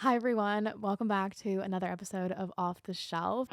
Hi, everyone. Welcome back to another episode of Off the Shelf.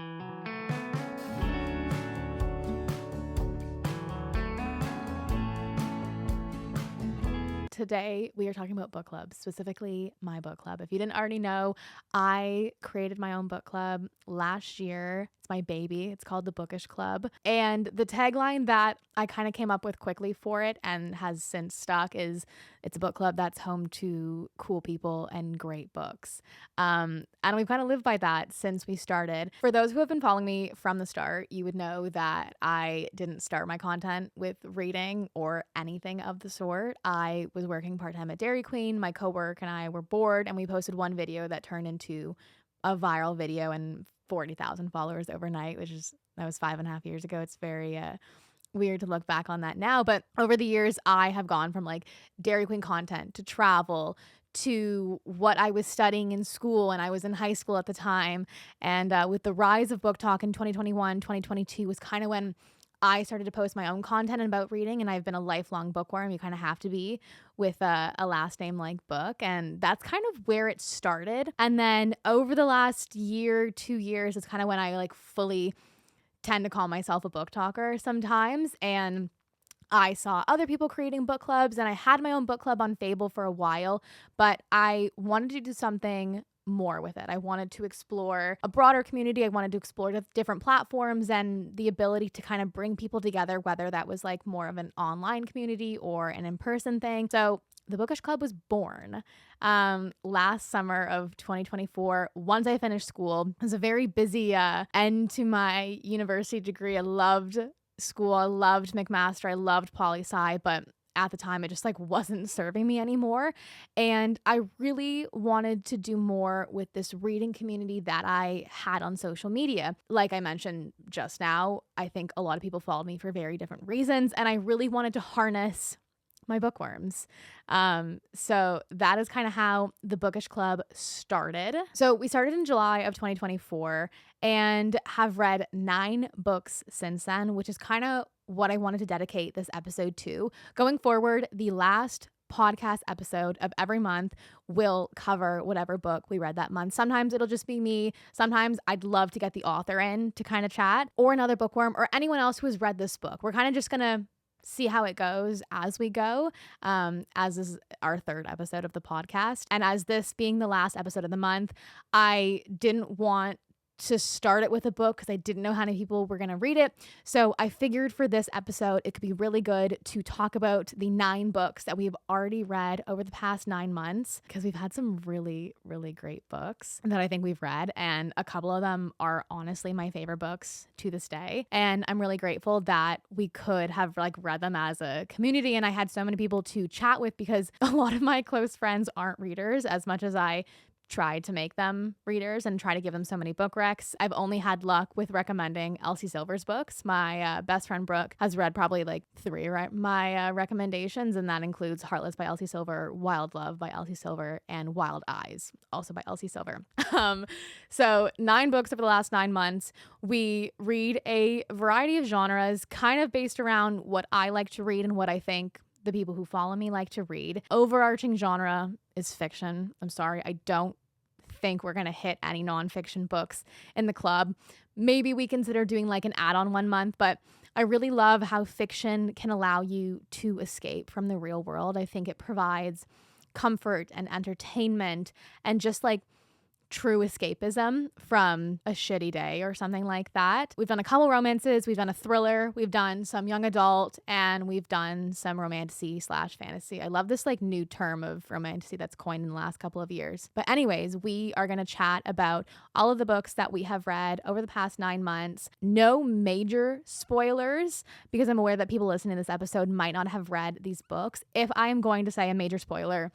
Today, we are talking about book clubs, specifically my book club. If you didn't already know, I created my own book club last year. It's my baby. It's called the Bookish Club. And the tagline that I kind of came up with quickly for it and has since stuck is it's a book club that's home to cool people and great books. And we've kind of lived by that since we started. For those who have been following me from the start, you would know that I didn't start my content with reading or anything of the sort. I was working part-time at Dairy Queen. My coworker and I were bored, and we posted one video that turned into a viral video and 40,000 followers overnight, that was 5.5 years ago. It's very weird to look back on that now. But over the years, I have gone from like Dairy Queen content to travel to what I was studying in school, and I was in high school at the time. And with the rise of book talk in 2021, 2022 was kind of when I started to post my own content about reading, and I've been a lifelong bookworm. You kind of have to be with a last name like Book, and that's kind of where it started. And then over the last year, 2 years, it's kind of when I like fully tend to call myself a book talker sometimes. And I saw other people creating book clubs, and I had my own book club on Fable for a while, but I wanted to do something more with it. I wanted to explore a broader community. I wanted to explore different platforms and the ability to kind of bring people together, whether that was like more of an online community or an in-person thing. So the Bookish Club was born last summer of 2024. Once I finished school, it was a very busy end to my university degree. I loved school. I loved McMaster. I loved poli-sci, but at the time it just like wasn't serving me anymore. And I really wanted to do more with this reading community that I had on social media. Like I mentioned just now, I think a lot of people followed me for very different reasons, and I really wanted to harness my bookworms. So that is kind of how the Bookish Club started. So we started in July of 2024 and have read 9 books since then, which is kind of what I wanted to dedicate this episode to. Going forward, the last podcast episode of every month will cover whatever book we read that month. Sometimes it'll just be me. Sometimes I'd love to get the author in to kind of chat, or another bookworm, or anyone else who has read this book. We're kind of just going to see how it goes as we go, as is our 3rd episode of the podcast. And as this being the last episode of the month, I didn't want to start it with a book because I didn't know how many people were going to read it. So I figured for this episode, it could be really good to talk about the 9 books that we've already read over the past 9 months, because we've had some really, really great books that I think we've read. And a couple of them are honestly my favorite books to this day. And I'm really grateful that we could have like read them as a community. And I had so many people to chat with, because a lot of my close friends aren't readers as much as I tried to make them readers and try to give them so many book recs. I've only had luck with recommending Elsie Silver's books. My best friend Brooke has read probably like 3 my recommendations, and that includes Heartless by Elsie Silver, Wild Love by Elsie Silver, and Wild Eyes, also by Elsie Silver. So 9 books over the last 9 months. We read a variety of genres, kind of based around what I like to read and what I think the people who follow me like to read. Overarching genre is fiction. I'm sorry, I don't think we're going to hit any nonfiction books in the club. Maybe we consider doing like an add-on one month, but I really love how fiction can allow you to escape from the real world. I think it provides comfort and entertainment and just like true escapism from a shitty day or something like that. We've done a couple romances, we've done a thriller, we've done some young adult, and we've done some romantasy/fantasy. I love this like new term of romantasy that's coined in the last couple of years. But anyways, we are going to chat about all of the books that we have read over the past 9 months. No major spoilers, because I'm aware that people listening to this episode might not have read these books. If I am going to say a major spoiler,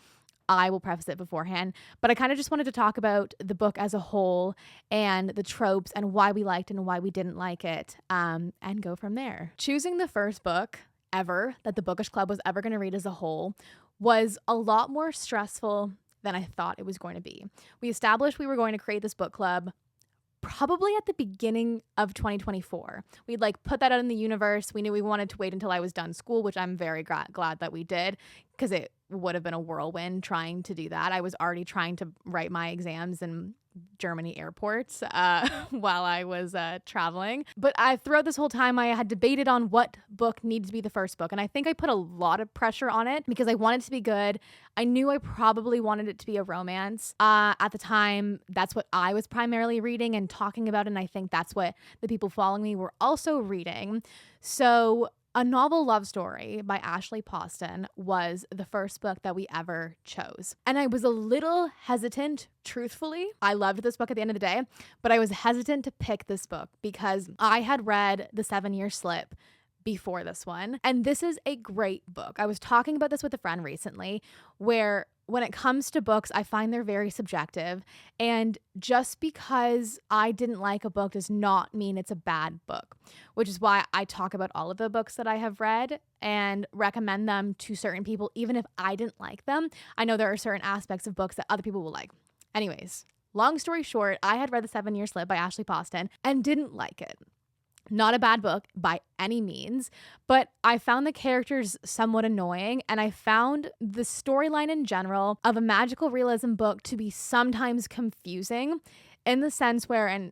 I will preface it beforehand, but I kind of just wanted to talk about the book as a whole and the tropes and why we liked it and why we didn't like it, and go from there. Choosing the first book ever that the Bookish Club was ever going to read as a whole was a lot more stressful than I thought it was going to be. We established we were going to create this book club probably at the beginning of 2024. We'd like put that out in the universe. We knew we wanted to wait until I was done school, which I'm very glad that we did, because it would have been a whirlwind trying to do that. I was already trying to write my exams in Germany airports while I was traveling. But throughout this whole time, I had debated on what book needed to be the first book. And I think I put a lot of pressure on it because I wanted it to be good. I knew I probably wanted it to be a romance. At the time, that's what I was primarily reading and talking about. And I think that's what the people following me were also reading. So A Novel Love Story by Ashley Poston was the first book that we ever chose. And I was a little hesitant, truthfully. I loved this book at the end of the day, but I was hesitant to pick this book because I had read The 7-Year Slip before this one. And this is a great book. I was talking about this with a friend recently where when it comes to books, I find they're very subjective. And just because I didn't like a book does not mean it's a bad book, which is why I talk about all of the books that I have read and recommend them to certain people, even if I didn't like them. I know there are certain aspects of books that other people will like. Anyways, long story short, I had read The 7-Year Slip by Ashley Poston and didn't like it. Not a bad book by any means, but I found the characters somewhat annoying, and I found the storyline in general of a magical realism book to be sometimes confusing in the sense where, and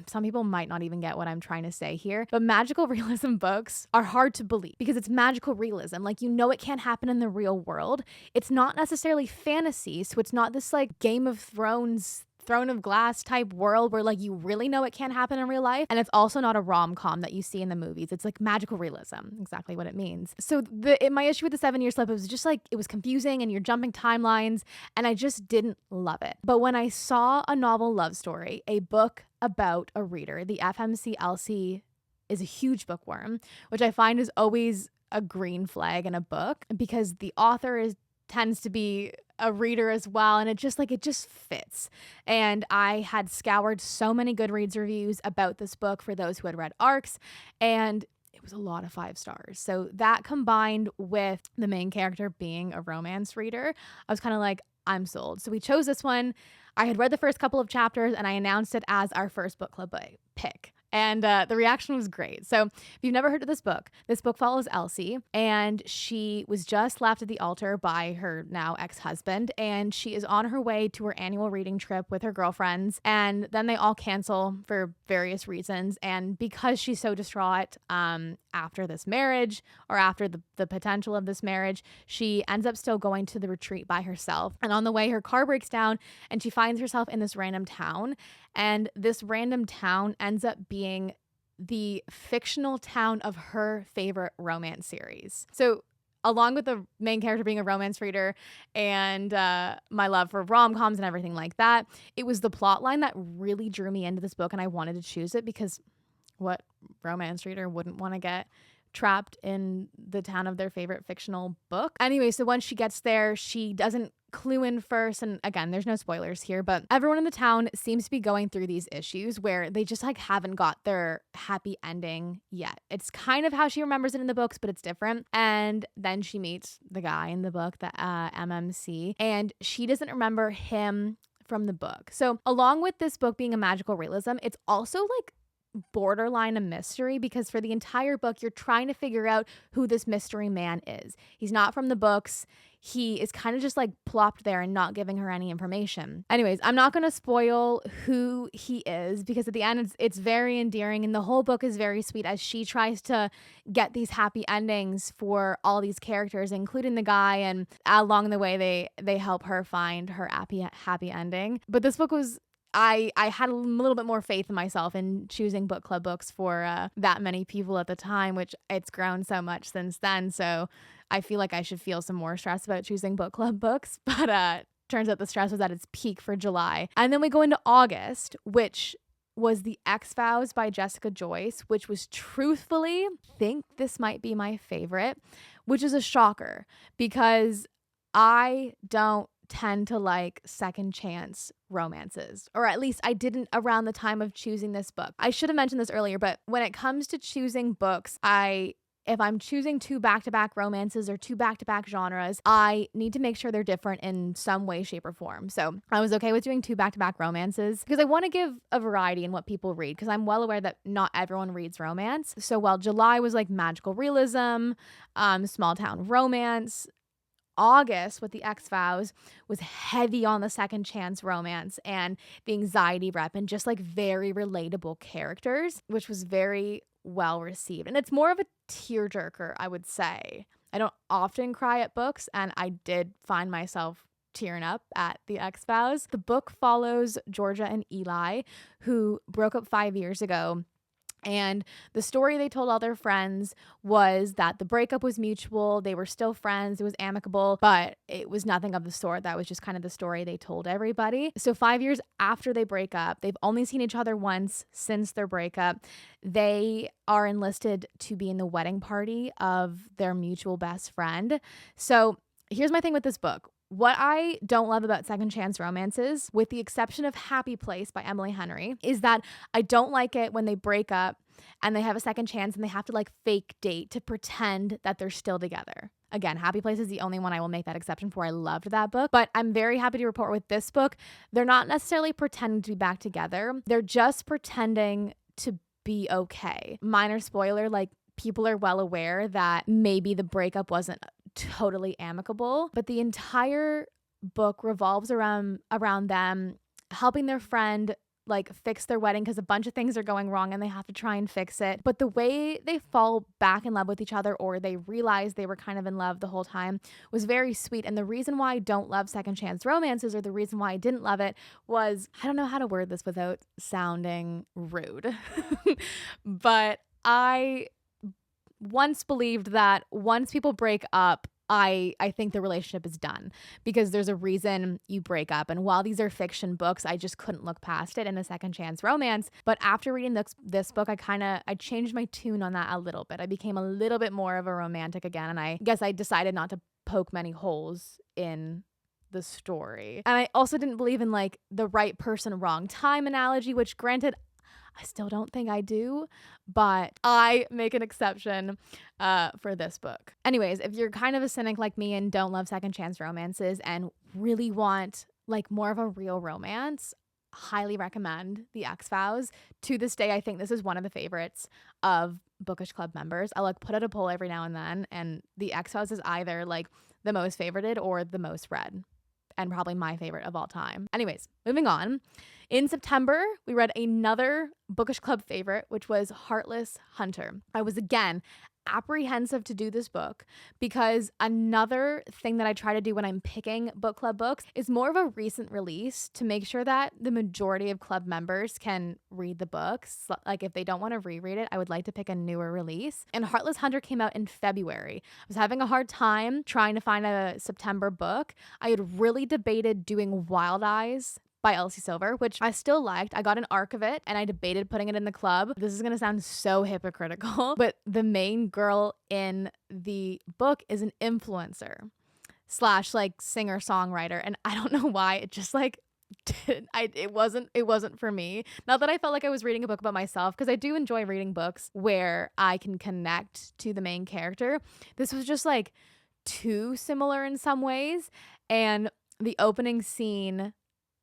some people might not even get what I'm trying to say here, but magical realism books are hard to believe because it's magical realism. Like, it can't happen in the real world. It's not necessarily fantasy, so it's not this like Game of Thrones Throne of Glass type world where like you really know it can't happen in real life. And it's also not a rom-com that you see in the movies. It's like magical realism, exactly what it means. So my issue with The 7-Year Slip, it was just like, it was confusing and you're jumping timelines and I just didn't love it. But when I saw A Novel Love Story, a book about a reader, the FMC is a huge bookworm, which I find is always a green flag in a book because the author tends to be a reader as well, and it just fits. And I had scoured so many Goodreads reviews about this book for those who had read ARCs, and it was a lot of 5 stars. So that combined with the main character being a romance reader, I was kind of like, I'm sold. So we chose this one. I had read the first couple of chapters and I announced it as our first book club pick. And the reaction was great. So if you've never heard of this book follows Elsie, and she was just left at the altar by her now ex-husband, and she is on her way to her annual reading trip with her girlfriends, and then they all cancel for various reasons. And because she's so distraught after this marriage, or after the potential of this marriage, she ends up still going to the retreat by herself. And on the way, her car breaks down and she finds herself in this random town. And this random town ends up being the fictional town of her favorite romance series. So along with the main character being a romance reader and my love for rom-coms and everything like that, it was the plot line that really drew me into this book, and I wanted to choose it because what romance reader wouldn't want to get trapped in the town of their favorite fictional book? Anyway, so once she gets there, she doesn't clue in first, and again, there's no spoilers here, but everyone in the town seems to be going through these issues where they just like haven't got their happy ending yet. It's kind of how she remembers it in the books, but it's different. And then she meets the guy in the book, the MMC, and she doesn't remember him from the book. So along with this book being a magical realism, it's also like borderline a mystery, because for the entire book you're trying to figure out who this mystery man is. He's not from the books. He is kind of just like plopped there and not giving her any information. Anyways, I'm not going to spoil who he is because at the end it's very endearing, and the whole book is very sweet as she tries to get these happy endings for all these characters, including the guy, and along the way they help her find her happy ending. But this book was, I had a little bit more faith in myself in choosing book club books for that many people at the time, which it's grown so much since then. So I feel like I should feel some more stress about choosing book club books. But turns out the stress was at its peak for July. And then we go into August, which was the Ex-Vows by Jessica Joyce, which was truthfully, I think this might be my favorite, which is a shocker because I don't tend to like second chance romances, or at least I didn't around the time of choosing this book. I should have mentioned this earlier, but when it comes to choosing books, if I'm choosing 2 back-to-back romances or 2 back-to-back genres, I need to make sure they're different in some way, shape, or form. So I was okay with doing 2 back-to-back romances because I want to give a variety in what people read, because I'm well aware that not everyone reads romance. So while July was like magical realism, small town romance, August with the Ex-Vows was heavy on the second chance romance and the anxiety rep and just like very relatable characters, which was very well received. And it's more of a tearjerker, I would say. I don't often cry at books, and I did find myself tearing up at the Ex-Vows. The book follows Georgia and Eli, who broke up 5 years ago. And the story they told all their friends was that the breakup was mutual. They were still friends. It was amicable, but it was nothing of the sort. That was just kind of the story they told everybody. So 5 years after they break up, they've only seen each other once since their breakup. They are enlisted to be in the wedding party of their mutual best friend. So here's my thing with this book. What I don't love about second chance romances, with the exception of Happy Place by Emily Henry, is that I don't like it when they break up and they have a second chance and they have to like fake date to pretend that they're still together. Again, Happy Place is the only one I will make that exception for. I loved that book, but I'm very happy to report with this book, they're not necessarily pretending to be back together. They're just pretending to be okay. Minor spoiler, like people are well aware that maybe the breakup wasn't totally amicable, but the entire book revolves around them helping their friend like fix their wedding because a bunch of things are going wrong and they have to try and fix it. But the way they fall back in love with each other, or they realize they were kind of in love the whole time, was very sweet. And the reason why I don't love second chance romances, or the reason why I didn't love it, was, I don't know how to word this without sounding rude, but I once believed that once people break up, I think the relationship is done, because there's a reason you break up. And while these are fiction books, I just couldn't look past it in a second chance romance. But after reading this book, I changed my tune on that a little bit. I became a little bit more of a romantic again. And I guess I decided not to poke many holes in the story. And I also didn't believe in like the right person, wrong time analogy, which granted, I still don't think I do, but I make an exception for this book. Anyways, if you're kind of a cynic like me and don't love second chance romances and really want like more of a real romance, highly recommend the Ex-Vows. To this day, I think this is one of the favorites of Bookish Club members. I'll like put out a poll every now and then, and the Ex-Vows is either like the most favorited or the most read, and probably my favorite of all time. Anyways, moving on. In September, we read another Bookish Club favorite, which was Heartless Hunter. I was again apprehensive to do this book because another thing that I try to do when I'm picking book club books is more of a recent release to make sure that the majority of club members can read the books. Like if they don't want to reread it, I would like to pick a newer release. And Heartless Hunter came out in February. I was having a hard time trying to find a September book. I had really debated doing Wild Eyes by Elsie Silver, which I still liked. I got an arc of it and I debated putting it in the club. This is going to sound so hypocritical, but the main girl in the book is an influencer / like singer songwriter. And I don't know why, it just like it wasn't for me. Not that I felt like I was reading a book about myself, because I do enjoy reading books where I can connect to the main character. This was just like too similar in some ways. And the opening scene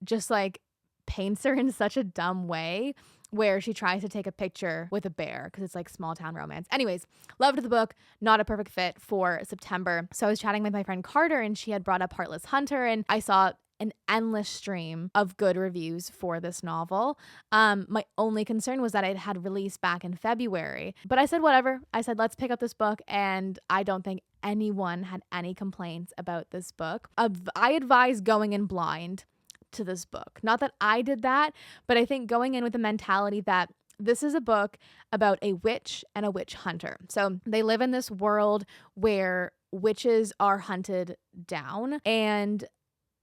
just like paints her in such a dumb way, where she tries to take a picture with a bear because it's like small town romance. Anyways, loved the book, not a perfect fit for September. So I was chatting with my friend Carter and she had brought up Heartless Hunter, and I saw an endless stream of good reviews for this novel. My only concern was that it had released back in February, but I said, whatever. I said, let's pick up this book. And I don't think anyone had any complaints about this book. I advise going in blind to this book. Not that I did that, but I think going in with the mentality that this is a book about a witch and a witch hunter. So they live in this world where witches are hunted down, and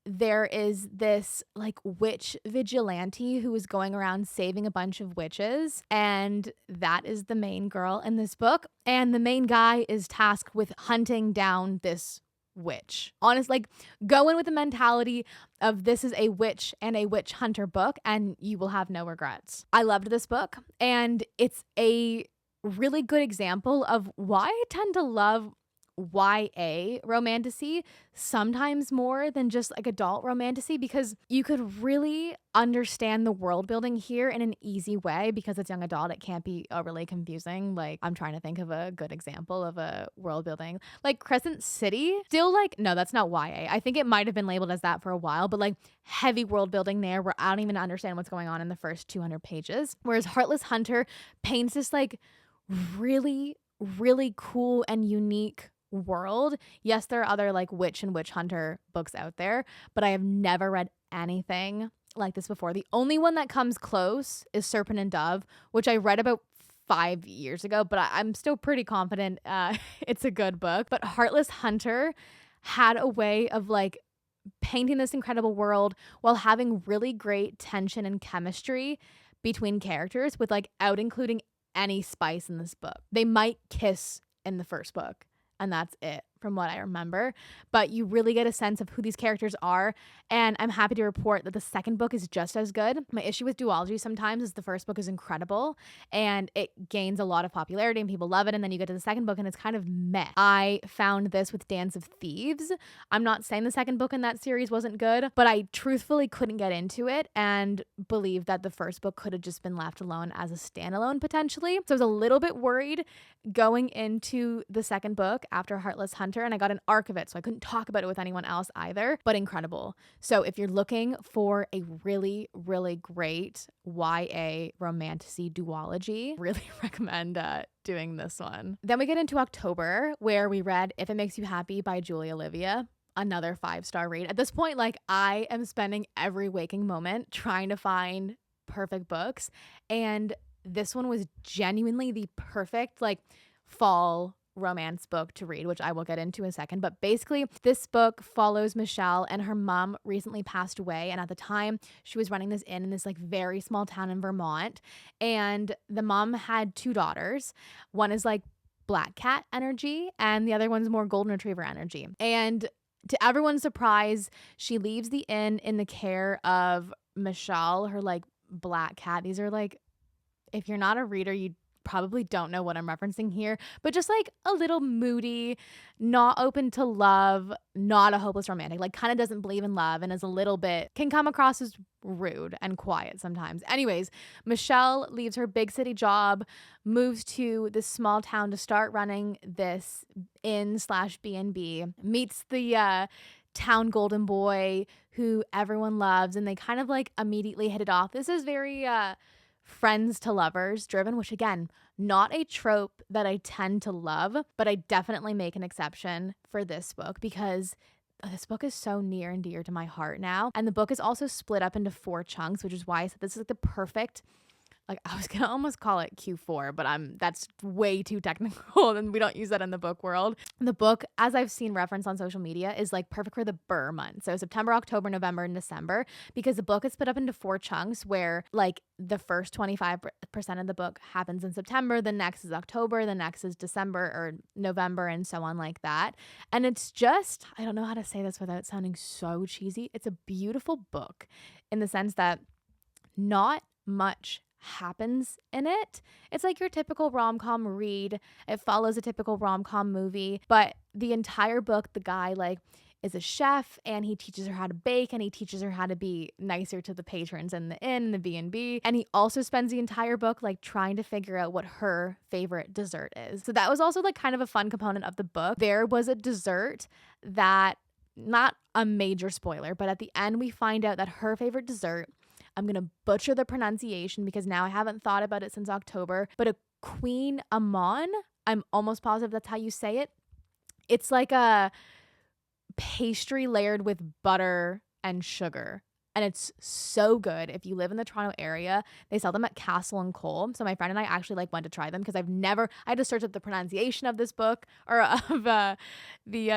there is this like witch vigilante who is going around saving a bunch of witches, and that is the main girl in this book. And the main guy is tasked with hunting down this witch. Honest, like go in with the mentality of this is a witch and a witch hunter book, and you will have no regrets. I loved this book, and it's a really good example of why I tend to love YA romantasy, sometimes more than just like adult romantasy, because you could really understand the world building here in an easy way because it's young adult. It can't be overly confusing. Like, I'm trying to think of a good example of a world building. Like Crescent City, still like, no, that's not YA. I think it might have been labeled as that for a while, but like heavy world building there where I don't even understand what's going on in the first 200 pages. Whereas Heartless Hunter paints this like really, really cool and unique world. Yes, there are other like witch and witch hunter books out there, but I have never read anything like this before. The only one that comes close is Serpent and Dove, which I read about 5 years ago, but I'm still pretty confident it's a good book. But Heartless Hunter had a way of like painting this incredible world while having really great tension and chemistry between characters without including any spice in this book. They might kiss in the first book, and that's it from what I remember, but you really get a sense of who these characters are, and I'm happy to report that the second book is just as good. My issue with duology sometimes is the first book is incredible, and it gains a lot of popularity, and people love it, and then you get to the second book, and it's kind of meh. I found this with Dance of Thieves. I'm not saying the second book in that series wasn't good, but I truthfully couldn't get into it, and believe that the first book could have just been left alone as a standalone, potentially. So I was a little bit worried going into the second book after Heartless Hunter, and I got an arc of it, so I couldn't talk about it with anyone else either, but incredible. So if you're looking for a really, really great YA romantasy duology, really recommend doing this one. Then we get into October, where we read If It Makes You Happy by Julie Olivia. Another 5-star read. At this point, like, I am spending every waking moment trying to find perfect books, and this one was genuinely the perfect like fall romance book to read, which I will get into in a second. But basically, this book follows Michelle, and her mom recently passed away, and at the time she was running this inn in this like very small town in Vermont, and the mom had 2 daughters. One is like black cat energy, and the other one's more golden retriever energy. And to everyone's surprise, she leaves the inn in the care of Michelle, her like black cat. These are like, if you're not a reader, you probably don't know what I'm referencing here, but just like a little moody, not open to love, not a hopeless romantic, like kind of doesn't believe in love and is a little bit, can come across as rude and quiet sometimes. Anyways, Michelle leaves her big city job, moves to this small town to start running this inn/B&B, meets the town golden boy who everyone loves, and they kind of like immediately hit it off. This is very friends to lovers driven, which again, not a trope that I tend to love, but I definitely make an exception for this book because this book is so near and dear to my heart now. And the book is also split up into 4 chunks, which is why I said this is like the perfect, like I was gonna almost call it Q4, but that's way too technical and we don't use that in the book world. The book, as I've seen referenced on social media, is like perfect for the Burr month. So September, October, November, and December, because the book is split up into 4 chunks where like the first 25% of the book happens in September, the next is October, the next is December or November, and so on like that. And it's just, I don't know how to say this without sounding so cheesy. It's a beautiful book in the sense that not much happens in it. It's like your typical rom-com read. It follows a typical rom-com movie, but the entire book, the guy like is a chef and he teaches her how to bake and he teaches her how to be nicer to the patrons in the inn, the B&B. And he also spends the entire book like trying to figure out what her favorite dessert is. So that was also like kind of a fun component of the book. There was a dessert that, not a major spoiler, but at the end we find out that her favorite dessert, I'm going to butcher the pronunciation because now I haven't thought about it since October, but a Queen Amon, I'm almost positive that's how you say it. It's like a pastry layered with butter and sugar. And it's so good. If you live in the Toronto area, they sell them at Castle and Cole. So my friend and I actually like went to try them because I had to search up the pronunciation of this book or of the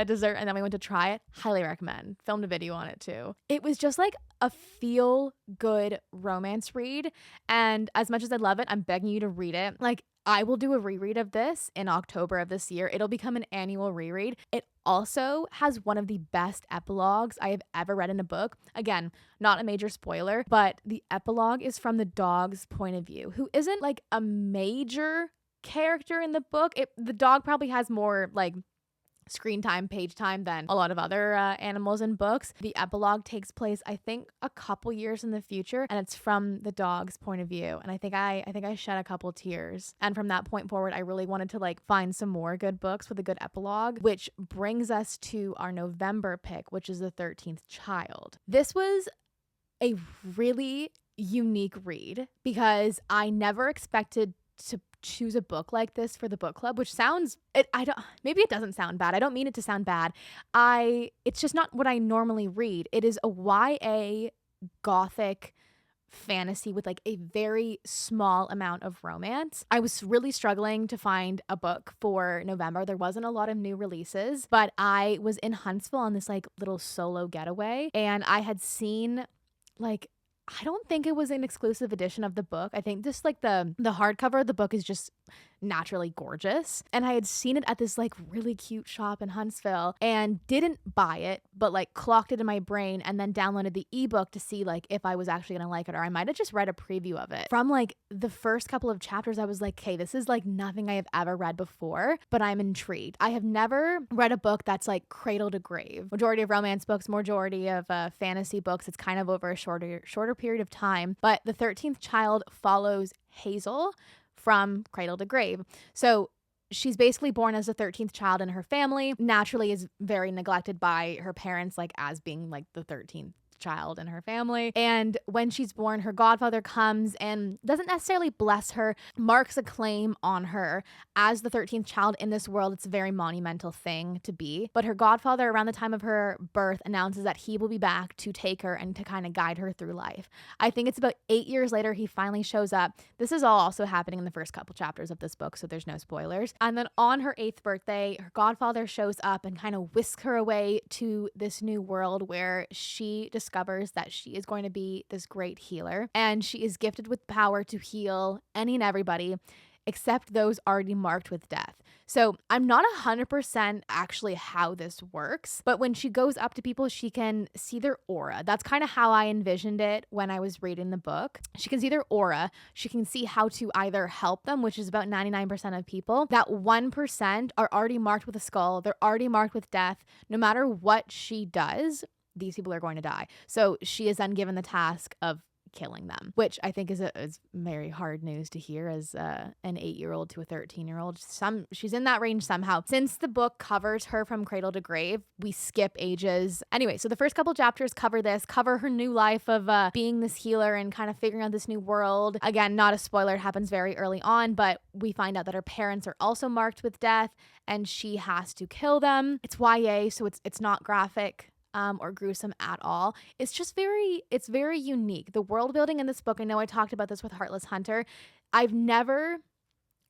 dessert. And then we went to try it. Highly recommend. Filmed a video on it too. It was just like a feel good romance read. And as much as I love it, I'm begging you to read it. Like, I will do a reread of this in October of this year. It'll become an annual reread. It also has one of the best epilogues I have ever read in a book. Again, not a major spoiler, but the epilogue is from the dog's point of view, who isn't like a major character in the book. The dog probably has more like screen time, page time than a lot of other animals in books. The epilogue takes place, I think, a couple years in the future, and it's from the dog's point of view. And I think I shed a couple tears. And from that point forward, I really wanted to like find some more good books with a good epilogue, which brings us to our November pick, which is The 13th Child. This was a really unique read because I never expected to choose a book like this for the book club, which sounds maybe it doesn't sound bad. I don't mean it to sound bad. It's just not what I normally read. It is a YA gothic fantasy with like a very small amount of romance. I was really struggling to find a book for November. There wasn't a lot of new releases, but I was in Huntsville on this like little solo getaway, and I had seen like, I don't think it was an exclusive edition of the book. I think just like the hardcover of the book is just naturally gorgeous. And I had seen it at this like really cute shop in Huntsville and didn't buy it, but like clocked it in my brain and then downloaded the ebook to see like if I was actually gonna like it, or I might have just read a preview of it. From like the first couple of chapters, I was like, okay, this is like nothing I have ever read before, but I'm intrigued. I have never read a book that's like cradle to grave. Majority of romance books, majority of fantasy books, it's kind of over a shorter period of time. But The 13th Child follows Hazel from cradle to grave. So she's basically born as the 13th child in her family, naturally is very neglected by her parents, like as being like the 13th child in her family. And when she's born, her godfather comes and doesn't necessarily bless her, marks a claim on her as the 13th child in this world. It's a very monumental thing to be. But her godfather, around the time of her birth, announces that he will be back to take her and to kind of guide her through life. I think it's about 8 years later he finally shows up. This is all also happening in the first couple chapters of this book, so there's no spoilers. And then on her 8th birthday, her godfather shows up and kind of whisks her away to this new world where she discovers that she is going to be this great healer, and she is gifted with power to heal any and everybody except those already marked with death. So I'm not 100% actually how this works, but when she goes up to people, she can see their aura. That's kind of how I envisioned it when I was reading the book. She can see their aura. She can see how to either help them, which is about 99% of people. That 1% are already marked with a skull. They're already marked with death. No matter what she does, these people are going to die. So she is then given the task of killing them, which I think is very hard news to hear as an 8-year-old to a 13-year-old. She's in that range somehow. Since the book covers her from cradle to grave, we skip ages. Anyway, so the first couple chapters cover her new life of being this healer and kind of figuring out this new world. Again, not a spoiler, it happens very early on, but we find out that her parents are also marked with death and she has to kill them. It's YA, so it's not graphic or gruesome at all. It's just very unique. The world building in this book, I know I talked about this with Heartless Hunter. I've never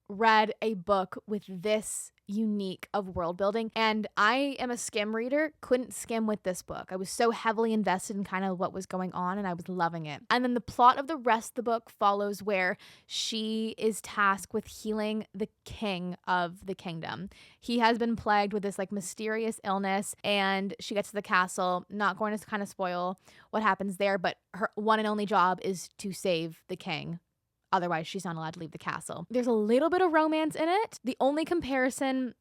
read a book with this unique of world building, and I am a skim reader, couldn't skim with this book. I was so heavily invested in kind of what was going on and I was loving it. And then the plot of the rest of the book follows where she is tasked with healing the king of the kingdom. He has been plagued with this like mysterious illness, and she gets to the castle. Not going to kind of spoil what happens there, but her one and only job is to save the king. Otherwise, she's not allowed to leave the castle. There's a little bit of romance in it. The only comparison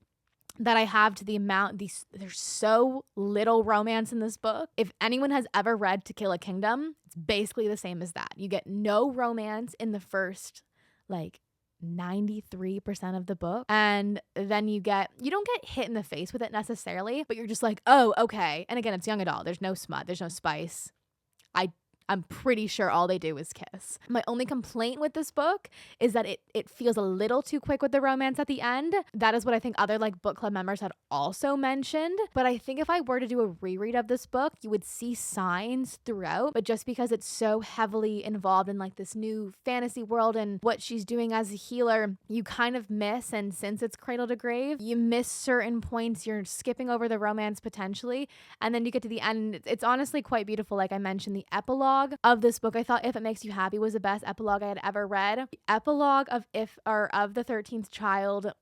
that I have to the amount, there's so little romance in this book. If anyone has ever read To Kill a Kingdom, it's basically the same as that. You get no romance in the first, like, 93% of the book, and then you don't get hit in the face with it necessarily, but you're just like, oh, okay. And again, it's young adult. There's no smut. There's no spice. I'm pretty sure all they do is kiss. My only complaint with this book is that it feels a little too quick with the romance at the end. That is what I think other like book club members had also mentioned. But I think if I were to do a reread of this book, you would see signs throughout. But just because it's so heavily involved in like this new fantasy world and what she's doing as a healer, you kind of miss. And since it's cradle to grave, you miss certain points. You're skipping over the romance potentially. And then you get to the end. It's honestly quite beautiful. Like I mentioned, the epilogue of this book, I thought If It Makes You Happy was the best epilogue I had ever read. The epilogue of The 13th Child,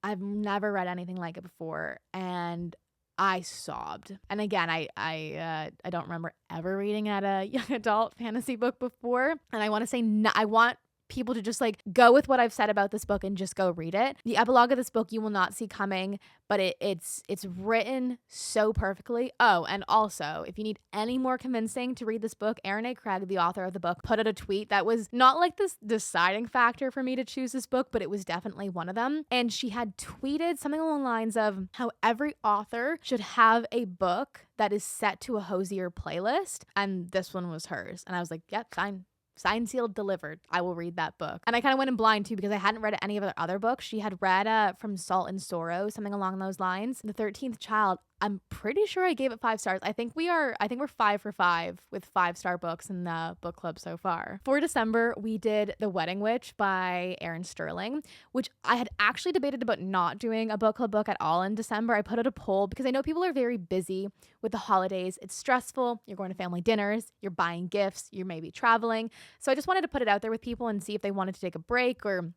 I've never read anything like it before, and I sobbed. And again, I don't remember ever reading at a young adult fantasy book before, and I want to say I want people to just like go with what I've said about this book and just go read it. The epilogue of this book you will not see coming, but it's written so perfectly. Oh, and also, if you need any more convincing to read this book, Erin A. Craig, the author of the book, put out a tweet that was not like this deciding factor for me to choose this book, but it was definitely one of them. And she had tweeted something along the lines of how every author should have a book that is set to a Hosier playlist, and this one was hers. And I was like, yep, fine. Signed, sealed, delivered. I will read that book. And I kind of went in blind too because I hadn't read any of her other books. She had read From Salt and Sorrow, something along those lines. The 13th Child, I'm pretty sure I gave it 5 stars. I think we're 5 for 5 with 5-star books in the book club so far. For December, we did The Wedding Witch by Erin Sterling, which I had actually debated about not doing a book club book at all in December. I put out a poll because I know people are very busy with the holidays. It's stressful. You're going to family dinners, you're buying gifts, you're maybe traveling. So I just wanted to put it out there with people and see if they wanted to take a break or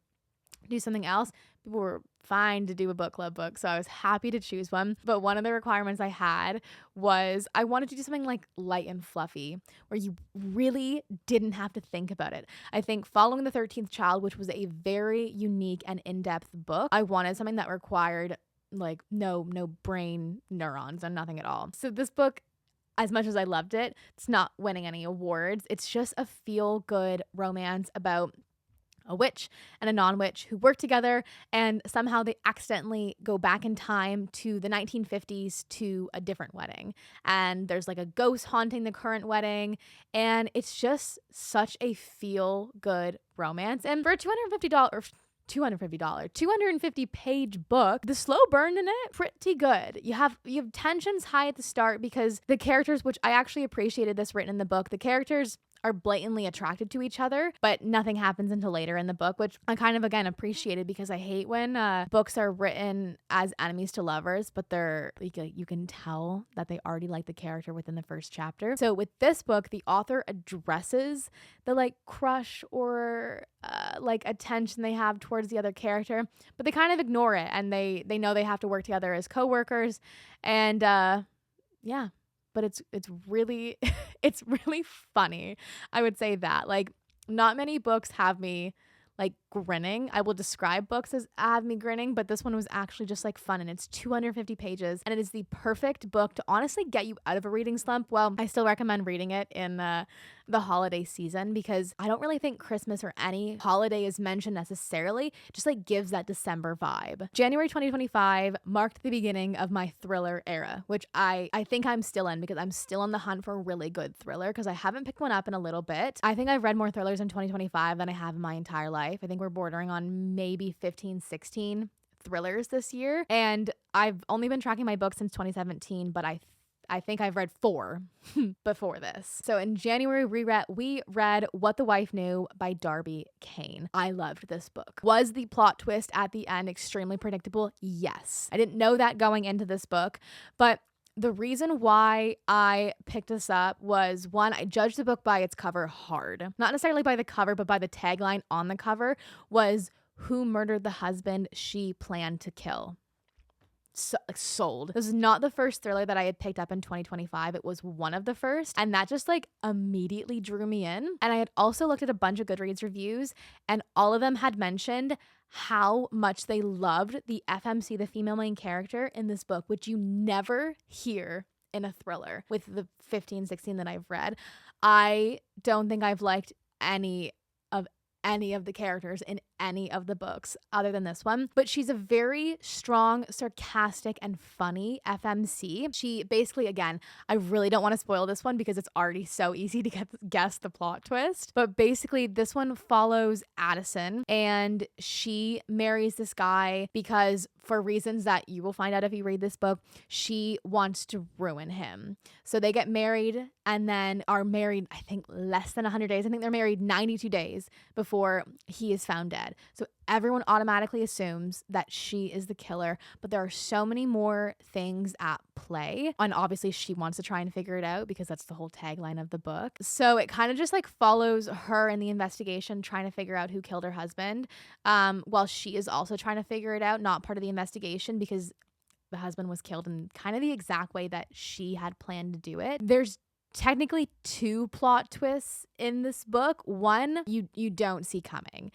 do something else. People were fine to do a book club book, so I was happy to choose one. But one of the requirements I had was I wanted to do something like light and fluffy, where you really didn't have to think about it. I think following The 13th Child, which was a very unique and in-depth book, I wanted something that required like no brain neurons and nothing at all. So this book, as much as I loved it, it's not winning any awards. It's just a feel-good romance about a witch and a non-witch who work together, and somehow they accidentally go back in time to the 1950s to a different wedding. And there's like a ghost haunting the current wedding, and it's just such a feel-good romance. And for $250, 250 page book, the slow burn in it pretty good. You have tensions high at the start because the characters, which I actually appreciated this written in the book, the characters are blatantly attracted to each other, but nothing happens until later in the book, which I kind of, again, appreciated because I hate when books are written as enemies to lovers, but they're like, you can tell that they already like the character within the first chapter. So with this book, the author addresses the like crush or like attention they have towards the other character, but they kind of ignore it, and they know they have to work together as co-workers, and yeah. But it's really it's really funny. I would say that. Like, not many books have me like grinning. I will describe books as have me grinning, but this one was actually just like fun, and it's 250 pages, and it is the perfect book to honestly get you out of a reading slump. Well, I still recommend reading it in the holiday season because I don't really think Christmas or any holiday is mentioned necessarily. It just like gives that December vibe. January 2025 marked the beginning of my thriller era, which I think I'm still in because I'm still on the hunt for a really good thriller because I haven't picked one up in a little bit. I think I've read more thrillers in 2025 than I have in my entire life. I think we're bordering on maybe 15, 16 thrillers this year. And I've only been tracking my books since 2017, but I think I've read 4 before this. So in January, we read What the Wife Knew by Darby Kane. I loved this book. Was the plot twist at the end extremely predictable? Yes. I didn't know that going into this book, but the reason why I picked this up was, one, I judged the book by its cover hard. Not necessarily by the cover, but by the tagline on the cover was, "Who murdered the husband she planned to kill?" So, like, sold. This is not the first thriller that I had picked up in 2025. It was one of the first, and that just like immediately drew me in. And I had also looked at a bunch of Goodreads reviews, and all of them had mentioned how much they loved the FMC, the female main character in this book, which you never hear in a thriller. With the 15, 16 that I've read, I don't think I've liked any of the characters in any of the books other than this one, but she's a very strong, sarcastic, and funny FMC. She basically, again, I really don't want to spoil this one because it's already so easy to guess the plot twist, but basically this one follows Addison, and she marries this guy because, for reasons that you will find out if you read this book, she wants to ruin him. So they get married and then are married, I think, less than 100 days. I think they're married 92 days before he is found dead. So everyone automatically assumes that she is the killer, but there are so many more things at play. And obviously she wants to try and figure it out because that's the whole tagline of the book. So it kind of just like follows her in the investigation, trying to figure out who killed her husband, while she is also trying to figure it out, not part of the investigation because the husband was killed in kind of the exact way that she had planned to do it. There's technically two plot twists in this book. One you don't see coming.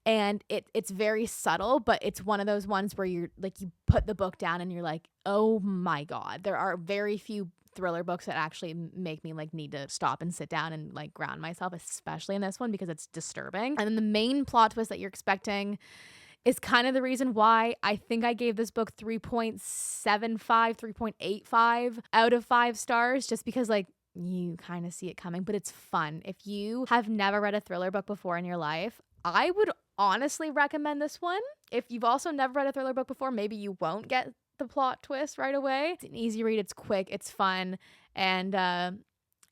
And it's very subtle, but it's one of those ones where you're like, you put the book down and you're like, oh my God. There are very few thriller books that actually make me like need to stop and sit down and like ground myself, especially in this one because it's disturbing. And then the main plot twist that you're expecting is kind of the reason why I think I gave this book 3.75, 3.85 out of 5 stars, just because like you kind of see it coming, but it's fun. If you have never read a thriller book before in your life, I would honestly recommend this one. If you've also never read a thriller book before, maybe you won't get the plot twist right away. It's an easy read, it's quick, it's fun, and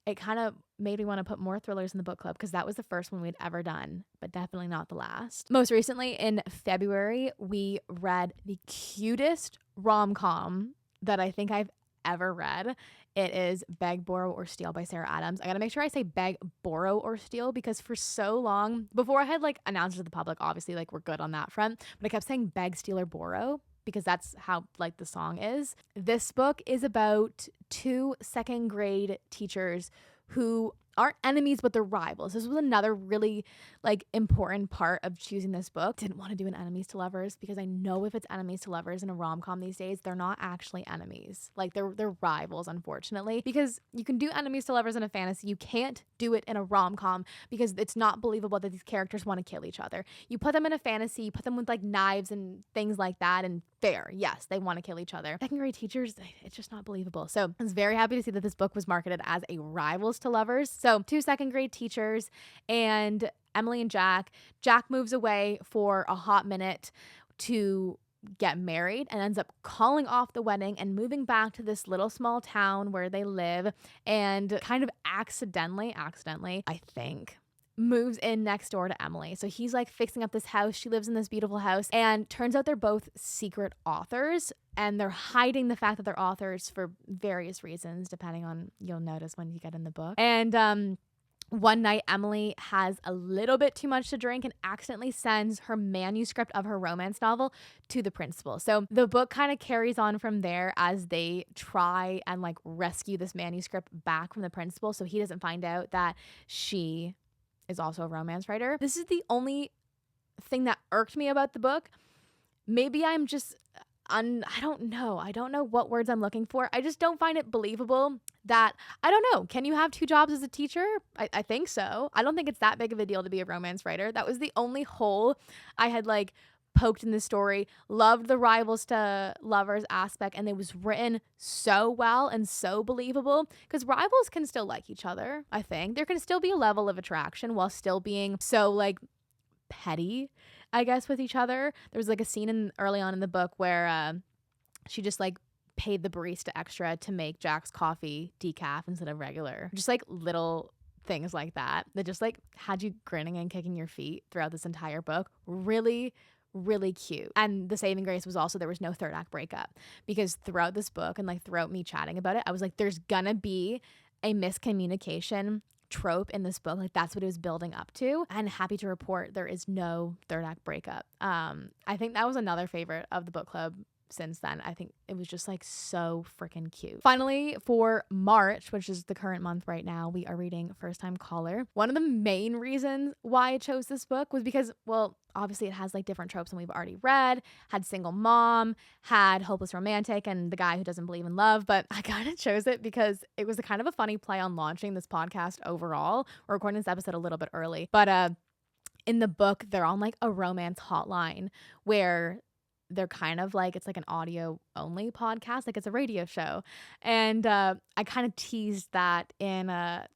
it kind of made me want to put more thrillers in the book club because that was the first one we'd ever done, but definitely not the last. Most recently in February, we read the cutest rom-com that I think I've ever read. It is Beg, Borrow, or Steal by Sarah Adams. I gotta make sure I say beg, borrow, or steal because for so long, before I had like announced it to the public, obviously like we're good on that front, but I kept saying beg, steal, or borrow because that's how like the song is. This book is about 2 second grade teachers who aren't enemies, but they're rivals. This was another really like important part of choosing this book. Didn't want to do an enemies to lovers because I know if it's enemies to lovers in a rom-com these days, they're not actually enemies. Like they're rivals, unfortunately, because you can do enemies to lovers in a fantasy. You can't do it in a rom-com because it's not believable that these characters want to kill each other. You put them in a fantasy, you put them with like knives and things like that, and fair, yes, they want to kill each other. Second grade teachers, it's just not believable. So I was very happy to see that this book was marketed as a rivals to lovers. So 2 second grade teachers and Emily and Jack. Jack moves away for a hot minute to get married and ends up calling off the wedding and moving back to this little small town where they live, and kind of accidentally, I think, moves in next door to Emily. So he's like fixing up this house. She lives in this beautiful house, and turns out they're both secret authors, and they're hiding the fact that they're authors for various reasons, depending on, you'll notice when you get in the book. And one night, Emily has a little bit too much to drink and accidentally sends her manuscript of her romance novel to the principal. So the book kind of carries on from there as they try and like rescue this manuscript back from the principal so he doesn't find out that she is also a romance writer. This is the only thing that irked me about the book. Maybe I'm just I don't know what words I'm looking for. I just don't find it believable that, I don't know, can you have 2 jobs as a teacher? I think so. I don't think it's that big of a deal to be a romance writer. That was the only hole I had like poked in the story. Loved the rivals to lovers aspect, and it was written so well and so believable because rivals can still like each other. I think there can still be a level of attraction while still being so like petty, I guess, with each other. There was like a scene early on in the book where she just like paid the barista extra to make Jack's coffee decaf instead of regular. Just like little things like that just like had you grinning and kicking your feet throughout this entire book. Really, really cute. And the saving grace was also there was no third act breakup, because throughout this book and like throughout me chatting about it, I was like, there's gonna be a miscommunication trope in this book. Like that's what it was building up to, and happy to report there is no third act breakup. I think that was another favorite of the book club since then. I think it was just like so freaking cute. Finally, for March, which is the current month right now, we are reading First Time Caller. One of the main reasons why I chose this book was because, well, obviously it has like different tropes than we've already read. Had single mom, had hopeless romantic, and the guy who doesn't believe in love. But I kind of chose it because it was a kind of a funny play on launching this podcast overall. We're recording this episode a little bit early, but in the book, they're on like a romance hotline where they're kind of like, it's like an audio only podcast, like it's a radio show. And I kind of teased that in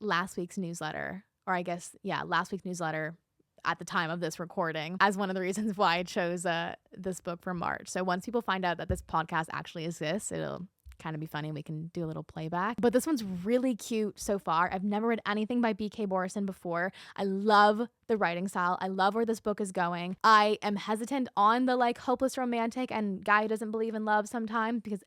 last week's newsletter, or I guess, yeah, last week's newsletter at the time of this recording, as one of the reasons why I chose this book for March. So once people find out that this podcast actually exists, it'll kind of be funny. We can do a little playback. But this one's really cute so far. I've never read anything by B.K. Borrison before. I love the writing style. I love where this book is going. I am hesitant on the like hopeless romantic and guy who doesn't believe in love sometimes, because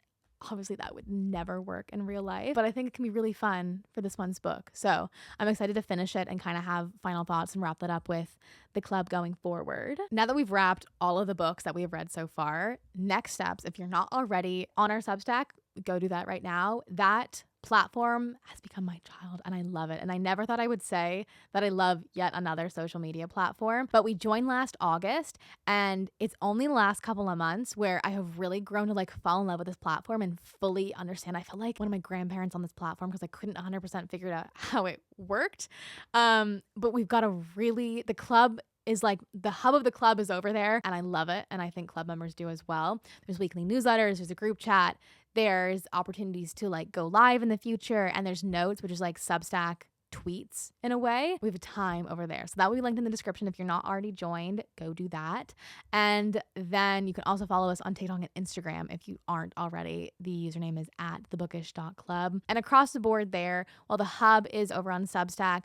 obviously that would never work in real life, but I think it can be really fun for this one's book. So I'm excited to finish it and kind of have final thoughts and wrap that up with the club going forward. Now that we've wrapped all of the books that we have read so far, next steps, if you're not already on our Substack, go do that right now. That platform has become my child and I love it. And I never thought I would say that I love yet another social media platform, but we joined last August and it's only the last couple of months where I have really grown to like fall in love with this platform and fully understand. I feel like one of my grandparents on this platform because I couldn't 100% figure out how it worked. But we've got the club is like the hub of the club is over there and I love it. And I think club members do as well. There's weekly newsletters, there's a group chat, there's opportunities to like go live in the future, and there's notes, which is like Substack tweets in a way. We have a time over there. So that will be linked in the description. If you're not already joined, go do that. And then you can also follow us on TikTok and Instagram if you aren't already. The username is at thebookish.club. And across the board there, while the hub is over on Substack,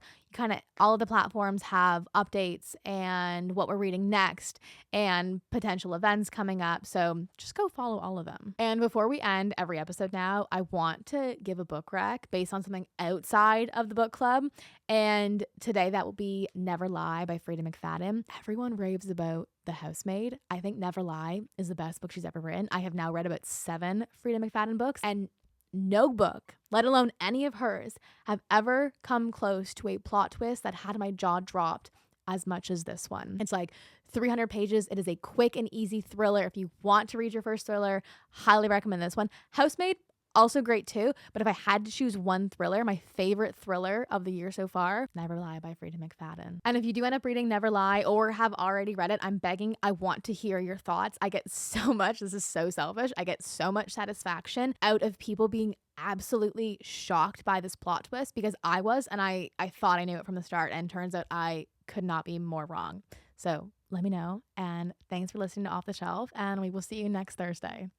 all of the platforms have updates and what we're reading next and potential events coming up. So just go follow all of them. And before we end every episode now, I want to give a book rec based on something outside of the book club. And today that will be Never Lie by Freida McFadden. Everyone raves about The Housemaid. I think Never Lie is the best book she's ever written. I have now read about 7 Freida McFadden books, and no book, let alone any of hers, have ever come close to a plot twist that had my jaw dropped as much as this one. It's like 300 pages. It is a quick and easy thriller. If you want to read your first thriller, highly recommend this one. Housemaid, also great too, but if I had to choose one thriller, my favorite thriller of the year so far, Never Lie by Freida McFadden. And if you do end up reading Never Lie or have already read it, I'm begging, I want to hear your thoughts. I get so much, this is so selfish, I get so much satisfaction out of people being absolutely shocked by this plot twist, because I was, and I thought I knew it from the start, and turns out I could not be more wrong. So let me know, and thanks for listening to Off the Shelf, and we will see you next Thursday.